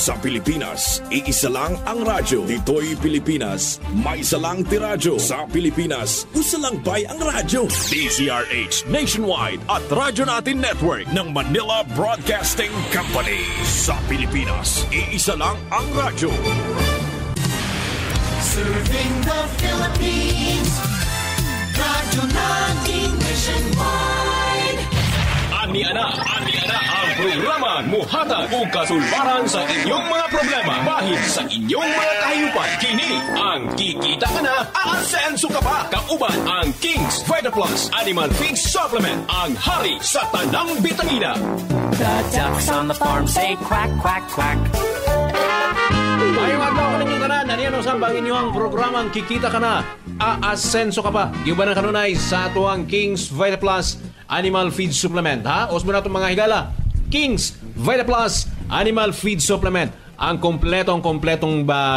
Sa Pilipinas, iisa lang ang radyo. Dito'y Pilipinas, may isa lang tiradyo. Sa Pilipinas, usa lang bay ang radyo. DZRH Nationwide at Radyo Natin Network ng Manila Broadcasting Company. Sa Pilipinas, iisa lang ang radyo. Serving the Philippines, Radyo Natin Nationwide. Ani-ana ang programa muhatag og kasulbaran sa inyong mga problema bahin sa inyong mga kahiyupan. Kini ang Kikita Ka Na, Aasenso Ka Pa. Kauban ang King's Vita Plus Animal Feed Supplement, ang hari sa tanang bitamina. The ducks on the farm say quack, quack, quack. Ayong adlaw ko ninyo tanan, naniyan sa bang inyong programang Kikita Ka Na, Aasenso Ka Pa. Giuban ng kanunay sa atuang King's Vita Plus Animal Feed Supplement. Ha? Osmo na itong mga higala. King's Vita Plus Animal Feed Supplement. Ang kompletong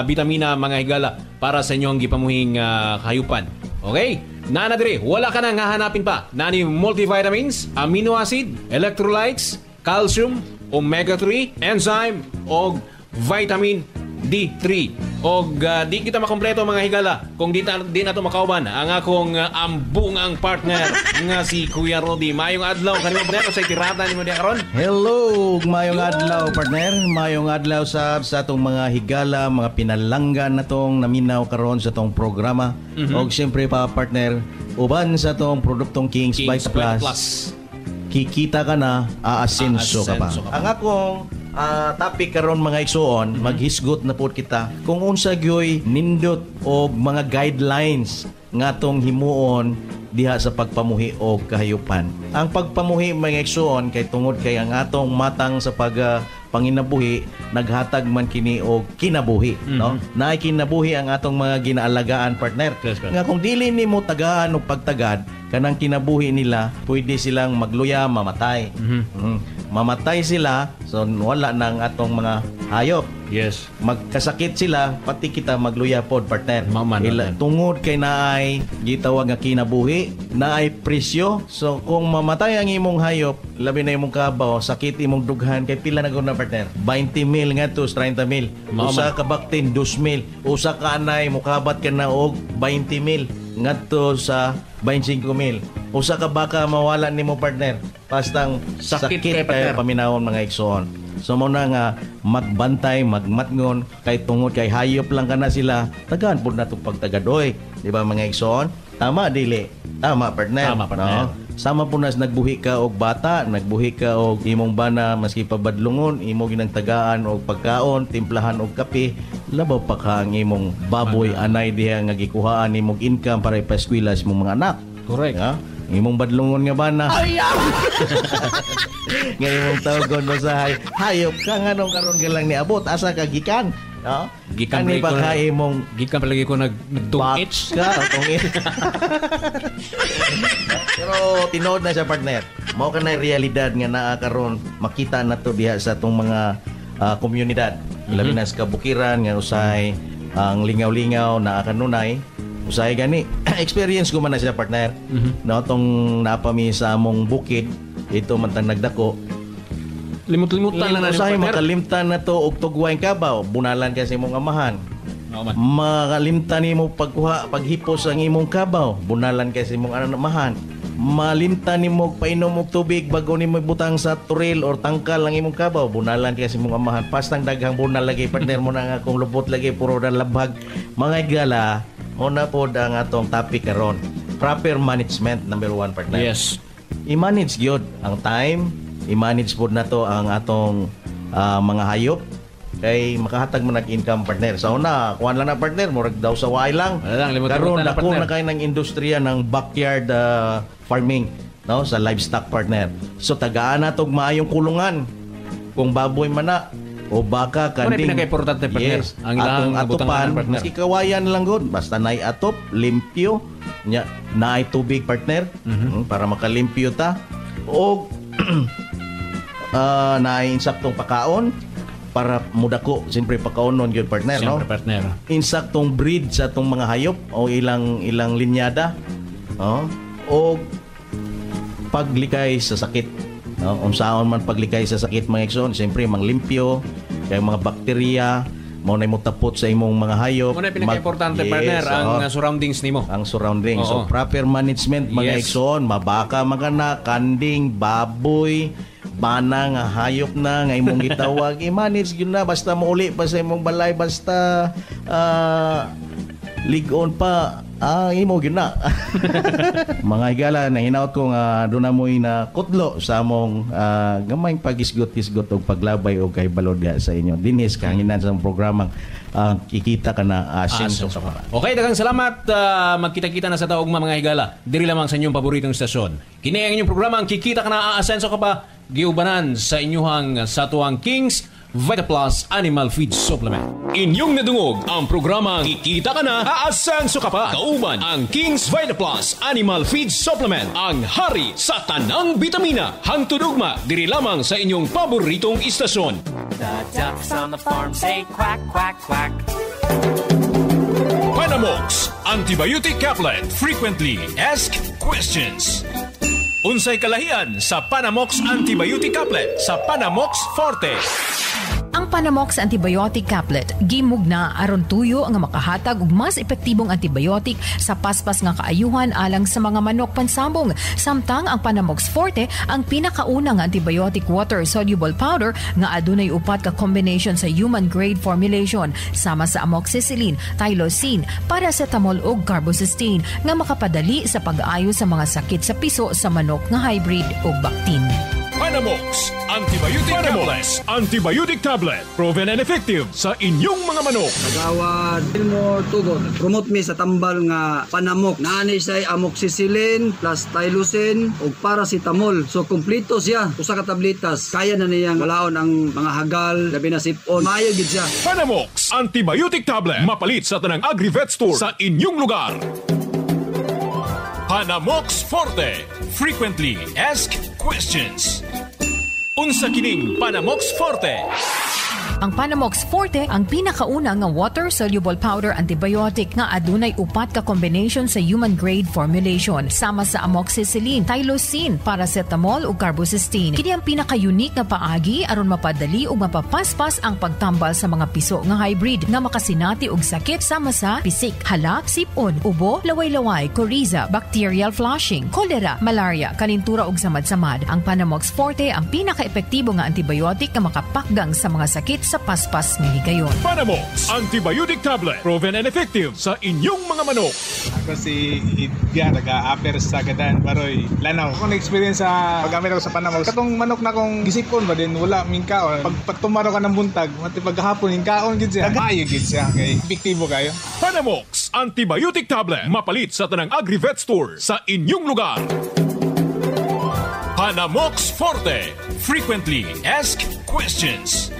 vitamina mga higala para sa inyong gipamuhing kahayupan. Okay? Nanadiri, wala ka nang hahanapin pa. Nani multivitamins, amino acid, electrolytes, calcium, omega-3, enzyme, o vitamin D3. O di kita makompleto mga higala kung di na ito makauban ang akong ambungang partner nga si Kuya Rodi. Mayong adlaw kanimo partner sa tirada nimo diha karon. Hello, mayong adlaw partner. Mayong adlaw sa atong mga higala, mga pinalanggan natong naminaw karon sa atong programa. Og siyempre pa partner, uban sa atong produktong King's Vita Plus. Kikita ka na, aasenso ka pa. Ang akong topic karon mga igsoon, maghisgot na po kita kung unsa gyoy nindot og mga guidelines ngatong himuon diha sa pagpamuhi og kahayupan. Ang pagpamuhi mga igsoon kay tungod kay ang atong matang sa panginabuhi naghatag man kini og kinabuhi, no? Naay kinabuhi ang atong mga ginaalagaan partner. Nga kung dili nimo tagaan og pagtagad kanang kinabuhi nila, pwede silang magluya, mamatay. Mamatay sila, so wala nang atong mga hayop. Yes. Magkasakit sila, pati kita magluya pod partner. Tungod kay naay gitawag nga kinabuhi, naay presyo. So kung mamatay ang imong hayop, labi na imong kabaw, sakit imong dughan kay pila na gud na partner. 20,000 nga to 30,000. Usa ka baktin 2,000. Usa ka anay mukabat ka na og 20,000 ngadto sa 25,000. Usa ka baka mawala nimo partner. Pastang sakit kay paminawon mga igsoon. So mo na nga magbantay, magmatngon kay tungod kay hayop lang kana sila. Tagaan pud nato pagtagadoy, di ba mga igsoon? Tama dili. Tama partner. Tama partner. No? Sama po nas nagbuhi ka og bata, nagbuhi ka og imong bana maski pabadlungon, imo ginang tagaan og pagkaon, timplahan og kape, labaw pa ka ang imong baboy anay diha nga gikuhaan imong income para ipaeskwela sa imong mga anak. Correct. Ha? Imong badlungon nga bana. Nga imong tawgon mo sa hayop ka nganong karon ka lang niabot asa ka gikan. No? Gikan pa ka imong gikan palagi ko nag-2H ka tungit. Pero tinood na sa partner. Mao ka na realidad nga naa karon makita na to diha sa atong mga komunidad. Labi na sa kabukiran nga usay ang lingaw-lingaw na kanunay. Usay gani experience ko man na siya partner. No tong napami sa among bukid ito man tang nagdako. Limot-limutan lang na usay makalimtan na to og tugway kabaw, bunalan kasi imong amahan. Makalimtan nimo pagkuha paghipos ang imong kabaw, bunalan kasi imong amahan. Malimtan nimo painom og tubig bago nimo ibutang sa turil or tangkal ang imong kabaw, bunalan kasi imong amahan. Pastang daghang bunal lagi partner mo na nga kung lubot lagi puro na labhag. Mga igala, una po ang atong topic karon. Proper management number 1 partner. Yes. I-manage gyud ang time, i-manage po na to ang atong mga hayop kay makahatag man nag-income partner. Sa una, kuan lang na partner, murag daw sa waay lang. Karon dako na kay ng industriya ng backyard farming, no, sa livestock partner. So tagaan na tog maayong kulungan. Kung baboy man na o baka kanding. Ano pinaka-importante partner? Yes, ang ilang atupan, maski kawayan lang gud, basta nay atop, limpyo, nya naay tubig partner, para makalimpyo ta. O naay insaktong pakaon para mudako, siyempre pakaonon gyud partner, siyempre, no? Partner. Insaktong breed sa tong mga hayop o ilang linyada, o paglikay sa sakit. Unsaon man paglikay sa sakit mga igsoon, siyempre manglimpyo, Kaya mga bakterya, mo na mutapot sa imong mga hayop. Muna pinaka-importante, partner, ang surroundings nimo. Ang surroundings. So, Oo. proper management, mga Yes. igsoon, mabaka, magana, kanding, baboy, bana nga hayop na nga imong gitawag, i-manage yun na, basta mauli pa sa imong balay, basta ligon pa, imo yun na. Mga higala, nahinaot ko nga doon na mo'y na kutlo sa among gamayng pagisgot-isgot o paglabay o kay balodya sa inyo. Dinis, kahanginan sa programang kikita ka na asenso ka pa. Okay, daghang salamat. Magkita-kita na sa taog mga higala. Diri lamang sa inyong paboritong stasyon. Kini ang inyong programa, ang Kikita Ka Na, Aasenso Ka Pa, giubanan sa inyuhang satuang Kings VitaPlus Animal Feed Supplement. Inyong nadungog ang programang Kikita Ka Na, Aasenso Ka Pa. Kauban ang King's VitaPlus Animal Feed Supplement, ang hari sa tanang bitamina. Hangtudugma diri lamang sa inyong paboritong istasyon. The ducks on the farm say quack, quack, quack. Panamox Antibiotic Caplet. Frequently Asked Questions. Unsay kalahian sa Panamox Antibiotic Caplet sa Panamox Forte? Ang Panamox Antibiotic Caplet gimugna aron tuyo nga makahatag og mas epektibong antibiotic sa paspas nga kaayuhan alang sa mga manok pansabong. Samtang ang Panamox Forte ang pinakauna nga antibiotic water soluble powder nga adunay upat ka combination sa human grade formulation sama sa amoxicillin, tylosin, paracetamol ug carbocysteine nga makapadali sa pag-ayo sa mga sakit sa piso sa manok nga hybrid ug bactin. Panamox Antibiotic Tablet. Antibiotic Tablet. Proven and effective sa inyong mga manok. Gawad Gilmore Tugon. Promote mi sa tambal nga Panamok. Naanay siya amoxicillin plus tylosin o paracetamol. So kompleto siya. Usa ka tablitas. Kaya na niyang walaon ang mga hagal, labi na sipon. Maayo gid siya. Panamox Antibiotic Tablet. Mapalit sa tanang Agri-Vet Store sa inyong lugar. Panamox Forte. Frequently Asked Questions. Unsa kining Panamox Forte? Ang Panamox Forte ang pinakauna nga water-soluble powder antibiotic nga adunay upat ka combination sa human grade formulation sama sa amoxicillin, tylosin, paracetamol ug carbocysteine. Kini ang pinaka-unique nga paagi aron mapadali ug mapapaspas ang pagtambal sa mga piso nga hybrid nga makasinati og sakit sama sa pisik, halak, sipon, ubo, laway-laway, coryza, bacterial flushing, cholera, malaria, kanintura ug samad-samad. Ang Panamox Forte ang pinaka-epektibo nga antibiotic nga makapakgang sa mga sakit sa paspas nga higayon. Panamox Antibiotic Tablet. Proven and effective sa inyong mga manok. Ako si Idya, taga-upper sa Gadan, Baroy, Lanao. Ako na-experience sa paggamit ako sa Panamox. Katong manok na kong gisipon ba din, wala mingkaon. Pag tumaro ka ng buntag, mati paghapon, mingkaon gid siya. Maayo gid siya, kay epektibo kayo. Panamox Antibiotic Tablet. Mapalit sa tanang Agri-Vet Store sa inyong lugar. Panamox Forte. Frequently Asked Questions.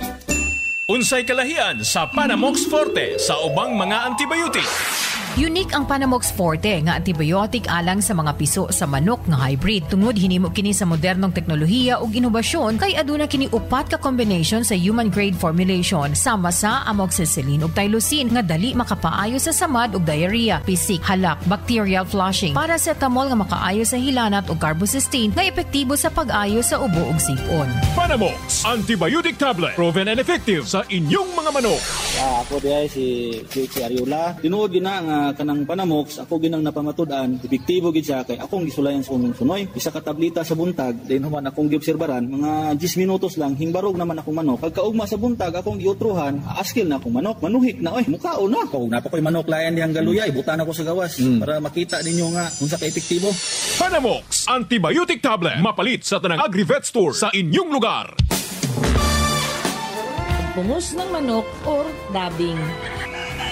Unsay kalahian sa Panamox Forte sa ubang mga antibiotic? Unique ang Panamox Forte nga antibiotic alang sa mga piso sa manok nga hybrid. Tungod hinimo kini sa modernong teknolohiya ug inobasyon kay aduna kini upat ka combination sa human grade formulation sama sa amoxicillin ug tylosin nga dali makapaayo sa samad ug diarrhea, pisik, halak, bacterial flushing, paracetamol nga makaayo sa hilanat ug carbocysteine nga epektibo sa pag-ayo sa ubo ug sipon. Panamox Antibiotic Tablet. Proven and effective sa inyong mga manok. Ako diay si Ariola. Tinuod gina nga kanang Panamox, ako ginang napamatud-an, epektibo gid siya kay akong gisulayan sunoy. Isa ka tableta sa buntag, then human akong giobserbaran, mga 10 minutos lang hingbarog naman akong manok. Pagkaugma sa buntag akong giutruhan, askil na akong manok, manuhik na mukao na. Kung napakoy manok layan dihang galuyay, butan ako sa gawas para makita ninyo nga unsa ka epektibo. Panamox Antibiotic Tablet. Mapalit sa tanang Agri-Vet Store sa inyong lugar. Pagpungos ng manok or dabing.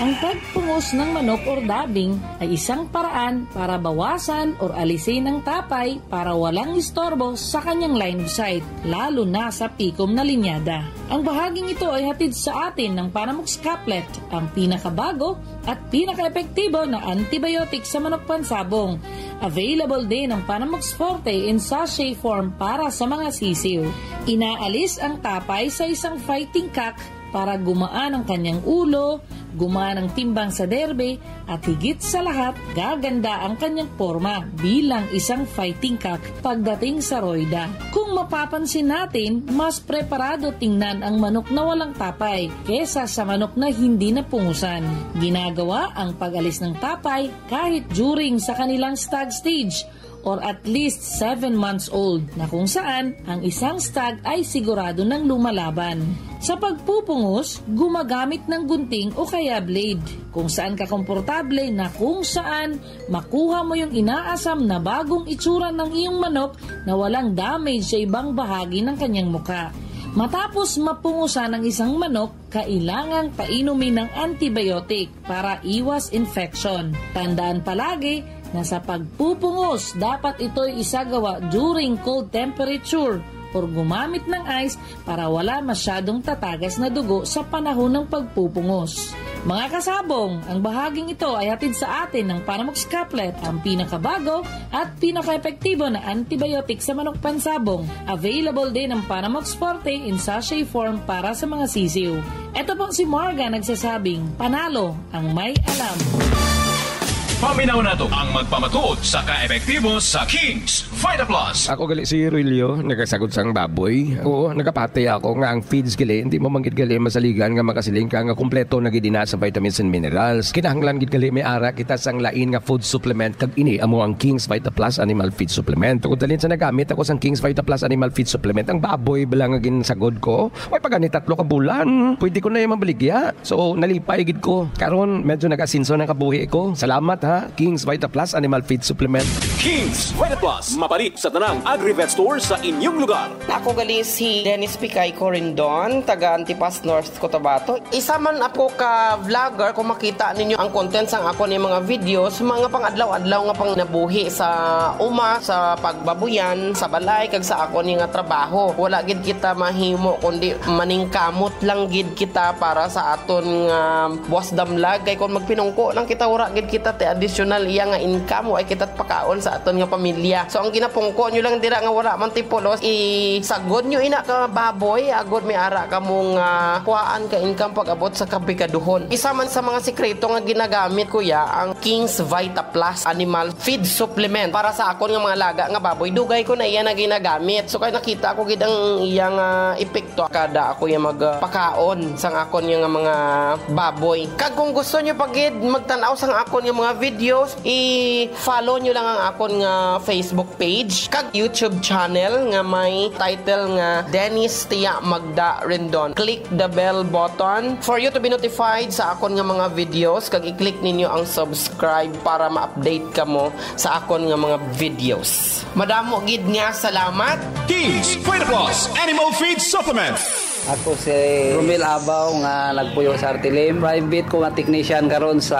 Ang pagpungos ng manok or dabing ay isang paraan para bawasan or alisin ang tapay para walang istorbo sa kanyang line of sight, lalo na sa pikom na linyada. Ang bahaging ito ay hatid sa atin ng Panamox Caplet, ang pinakabago at pinaka-epektibo na antibiotic sa manok pansabong. Available din ang Panamox Forte in sachet form para sa mga sisiw. Inaalis ang tapay sa isang fighting cock para gumaan ang kanyang ulo, gumaan ang timbang sa derby, at higit sa lahat, gaganda ang kanyang forma bilang isang fighting cock pagdating sa roida. Kung mapapansin natin, mas preparado tingnan ang manok na walang tapay kesa sa manok na hindi napungusan. Ginagawa ang pag-alis ng tapay kahit during sa kanilang stag stage or at least 7 months old, na kung saan ang isang stag ay sigurado ng lumalaban. Sa pagpupungos, gumagamit ng gunting o kaya blade, kung saan ka komportable na kung saan makuha mo yung inaasam na bagong itsura ng iyong manok na walang damage sa ibang bahagi ng kanyang muka. Matapos mapungusan ng isang manok, kailangang painumin ng antibiotic para iwas infection. Tandaan palagi na sa pagpupungos, dapat ito'y isagawa during cold temperature or gumamit ng ice para wala masyadong tatagas na dugo sa panahon ng pagpupungos. Mga kasabong, ang bahaging ito ay hatid sa atin ng Panamox Caplet, ang pinakabago at pinaka-epektibo na antibiotic sa manok pansabong. Available din ang Panamox Forte in sachet form para sa mga sisiw. Ito pong si Marga nagsasabing, panalo ang may alam. Paminaw na to ang magpamatuod sa ka-epektibo sa King's Vita Plus. Ako gali si Rilio, nagasagot sang baboy. Oo, nagapatay ako nga ang feeds gali, hindi mo manggit gali masaligan nga makasiling ka nga kumpleto na gidina sa vitamins and minerals. Kinahanglan gid gali may ara kita sang lain nga food supplement kag ini amo ang King's Vita Plus Animal Feed Supplement. Tungod dalin sa nagamit ako sang King's Vita Plus Animal Feed Supplement, ang baboy bala nga ginsagod ko. Way pagani 3 ka bulan, pwede ko na yung mabaligya. So nalipay gid ko. Karon medyo nagasinso ng kabuhi ko. Salamat ha. King's Vita Plus Animal Feed Supplement. King's Vita Plus, mapalit sa tanang Agri-Vet Store sa inyong lugar. Ako gali si Dennis Picay Corindon, taga Antipas North Cotabato. Isa man ako ka vlogger, kung makita ninyo ang contents ang ako ni mga videos, mga pang-adlaw-adlaw nga pang nabuhi sa uma, sa pagbabuyan, sa balay, kag sa ako ni nga trabaho. Wala gid kita mahimo kundi maningkamot lang gid kita para sa aton nga buwas damlag. Kay kung magpinungko lang kita, wala gid kita te additional iya nga income ay kita't pakaon sa aton nga pamilya. So ang ginapungko nyo lang dira nga wala man tipolos, isagod nyo ina ka baboy, agod may ara ka mong kuhaan ka income pag abot sa kabikaduhon. Isa man sa mga sikreto nga ginagamit kuya ang King's Vita Plus Animal Feed Supplement para sa akon nga mga laga nga baboy. Dugay ko na iya na ginagamit. So kay nakita ko gid ang iyang epekto kada ako yung magpakaon sang akon nga mga baboy. Kag kung gusto nyo pagid magtanaw sang akon nga mga videos, i-follow nyo lang ang akon nga Facebook page kag YouTube channel nga may title nga Dennis Tia Magda Rendon. Click the bell button for you to be notified sa akon nga mga videos kag i-click ninyo ang subscribe para ma-update kamo sa akon nga mga videos. Madamo gid nga salamat. King's Vita Plus Animal Feed Supplement. Ako si Romel Abaw nga nagpuyo sa Artilim. Private ko nga technician karon sa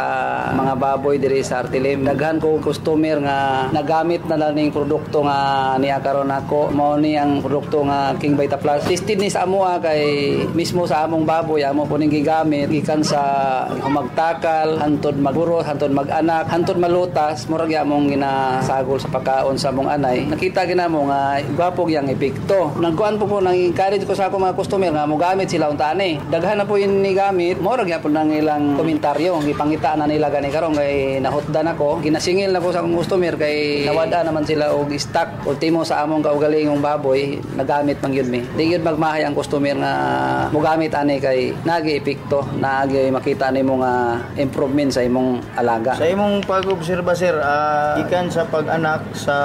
mga baboy diri sa Artilim. Daghan ko customer nga nagamit na laning produkto nga niya karon ako. Mao ni ang produkto nga King Vita Plus. Tested ni sa amo kay mismo sa among baboy amo po ning gigamit gikan sa humagtakal, hantod magburos, hantod mag-anak, hantod malutas, murag among ginasagol sa pagkaon sa among anay. Nakita ginamo nga gwapo gyang epekto. Nagkuan po nang encourage ko sa ako mga customer nga mogamit sila untani. Daghan na po yung nigamit, mora gyapon nang ilang komentaryo, gipangita na nila gani karon kay nahutdan ako, ginasingil na ko sa akong customer kay nawada naman sila og stock ultimo sa among kaugalingong baboy, nagamit man gyud mi. Di gyud magmahay ang customer nga mogamit ani kay nagi-epekto, nagi makita nimo nga improvement sa imong alaga. Sa imong pag-obserba sir, gikan sa pag-anak sa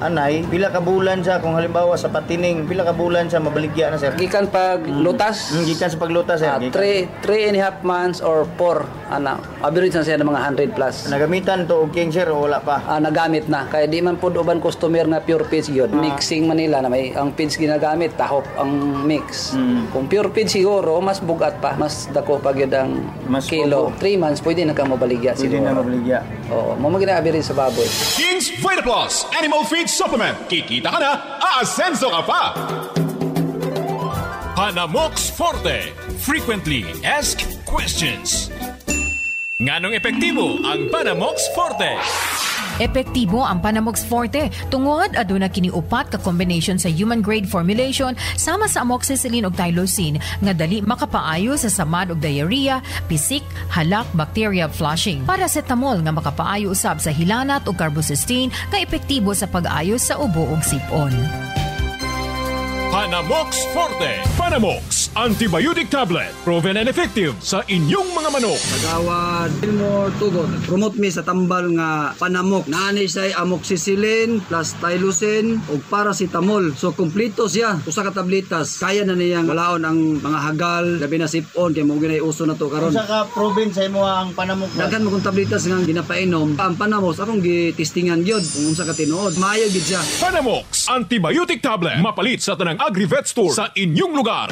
anay, pila ka bulan siya kung halimbawa sa patining, pila ka bulan siya mabaligya na sir? Gikan paglutas. Gikan sa paglutas sir. 3.5 months or 4 ana. Average na siya ng mga 100 plus. Nagamitan to og king sir o wala pa? Nagamit na. Kaya di man pud uban customer na pure feeds gyud. Mixing man nila na may ang feeds ginagamit tahop ang mix. Kung pure feeds siguro mas bugat pa, mas dako pa gyud ang mas kilo. 3 months pwede na ka mabaligya siguro. Pwede na mabaligya. Oo, mo magina-average sa baboy. King's Vita Plus Animal Feed Supplement. Kikita ka na, aasenso ka pa. Panamox Forte. Frequently Asked Questions. Nganong epektibo ang Panamox Forte? Epektibo ang Panamox Forte tungod aduna kini upat ka combination sa human grade formulation sama sa amoxicillin ug tylosin nga dali makapaayo sa samad ug diarrhea, pisik, halak, bacteria flushing. Paracetamol nga makapaayo usab sa hilanat ug carbocysteine nga epektibo sa pag-ayos sa ubo ug sipon. Panamox Forte. Panamox Antibiotic Tablet. Proven and effective sa inyong mga manok. Kagawad Gilmore Tugon. Promote me sa tambal nga Panamok. Naanay siya amoxicillin plus tylosin ug paracetamol. So kompleto siya. Usa ka tablitas. Kaya na niyang malaon ang mga hagal, labi na sipon kay mo ginay uso na to karon. Usa ka proven sa imo ang Panamok. Daghan mo kung tablitas nga ginapainom. Ang Panamos akong gitistingan gyud kung unsa ka tinuod. Maayo gid siya. Panamox Antibiotic Tablet. Mapalit sa tanang Agri-Vet Store sa inyong lugar.